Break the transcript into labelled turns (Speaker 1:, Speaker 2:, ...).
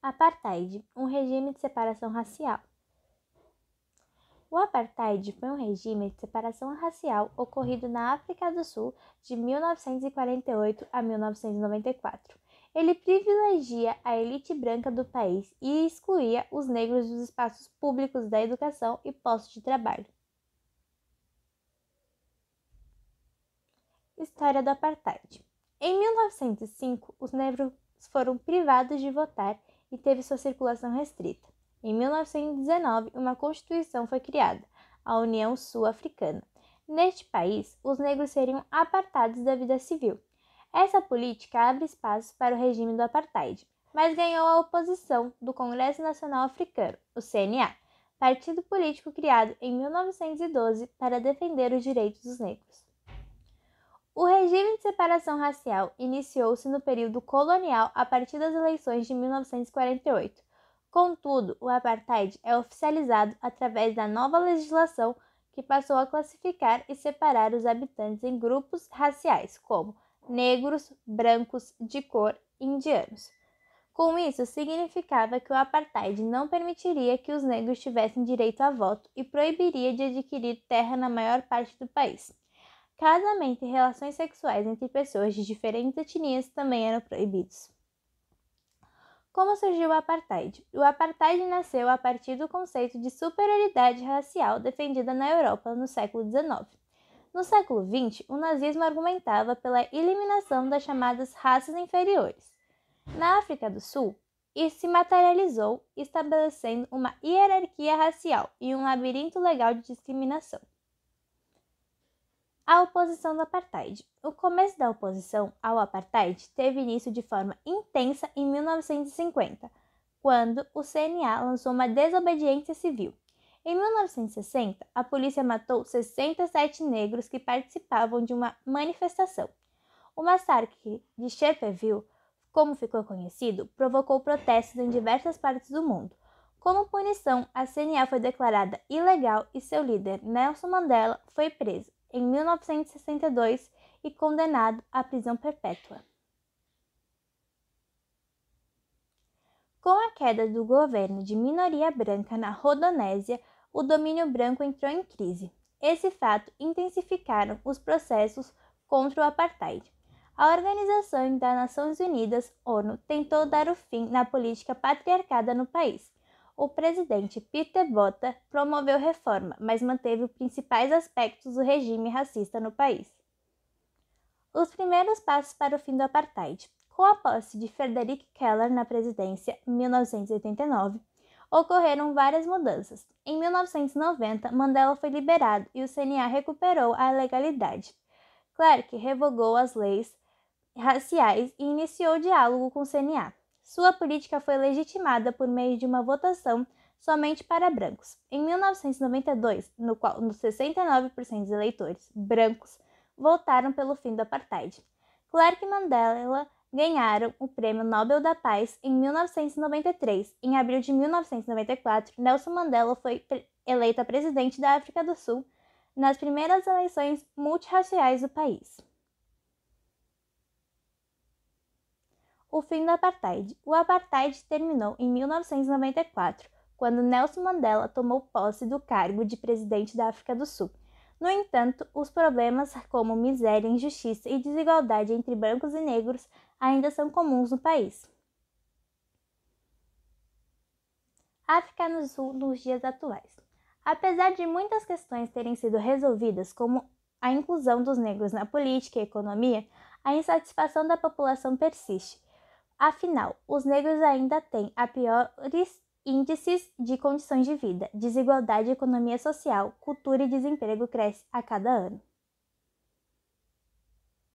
Speaker 1: Apartheid, um regime de separação racial. O apartheid foi um regime de separação racial ocorrido na África do Sul de 1948 a 1994. Ele privilegia a elite branca do país e excluía os negros dos espaços públicos da educação e postos de trabalho. História do apartheid. Em 1905, os negros foram privados de votar e teve sua circulação restrita. Em 1919, uma constituição foi criada, a União Sul-Africana. Neste país, os negros seriam apartados da vida civil. Essa política abre espaço para o regime do apartheid, mas ganhou a oposição do Congresso Nacional Africano, o CNA, partido político criado em 1912 para defender os direitos dos negros. O regime de separação racial iniciou-se no período colonial a partir das eleições de 1948. Contudo, o apartheid é oficializado através da nova legislação que passou a classificar e separar os habitantes em grupos raciais, como negros, brancos, de cor e indianos. Com isso, significava que o apartheid não permitiria que os negros tivessem direito a voto e proibiria de adquirir terra na maior parte do país. Casamento e relações sexuais entre pessoas de diferentes etnias também eram proibidos. Como surgiu o apartheid? O apartheid nasceu a partir do conceito de superioridade racial defendida na Europa no século XIX. No século XX, o nazismo argumentava pela eliminação das chamadas raças inferiores. Na África do Sul, isso se materializou estabelecendo uma hierarquia racial e um labirinto legal de discriminação. A oposição do apartheid. O começo da oposição ao apartheid teve início de forma intensa em 1950, quando o CNA lançou uma desobediência civil. Em 1960, a polícia matou 67 negros que participavam de uma manifestação. O massacre de Sharpeville, como ficou conhecido, provocou protestos em diversas partes do mundo. Como punição, a CNA foi declarada ilegal e seu líder, Nelson Mandela, foi preso em 1962 e condenado à prisão perpétua. Com a queda do governo de minoria branca na Rodonésia, o domínio branco entrou em crise. Esse fato intensificaram os processos contra o apartheid. A Organização das Nações Unidas, ONU, tentou dar o fim na política patriarcada no país. O presidente Peter Botha promoveu reforma, mas manteve os principais aspectos do regime racista no país. Os primeiros passos para o fim do apartheid. Com a posse de Frederick Keller na presidência em 1989, ocorreram várias mudanças. Em 1990, Mandela foi liberado e o CNA recuperou a legalidade. Clark revogou as leis raciais e iniciou diálogo com o CNA. Sua política foi legitimada por meio de uma votação somente para brancos. Em 1992, no qual 69% dos eleitores brancos votaram pelo fim do apartheid. Clark e Mandela ganharam o Prêmio Nobel da Paz em 1993. Em abril de 1994, Nelson Mandela foi eleito presidente da África do Sul nas primeiras eleições multirraciais do país. O fim do apartheid. O apartheid terminou em 1994, quando Nelson Mandela tomou posse do cargo de presidente da África do Sul. No entanto, os problemas como miséria, injustiça e desigualdade entre brancos e negros ainda são comuns no país. África do Sul nos dias atuais. Apesar de muitas questões terem sido resolvidas, como a inclusão dos negros na política e economia, a insatisfação da população persiste. Afinal, os negros ainda têm a piores índices de condições de vida, desigualdade, economia social, cultura e desemprego cresce a cada ano.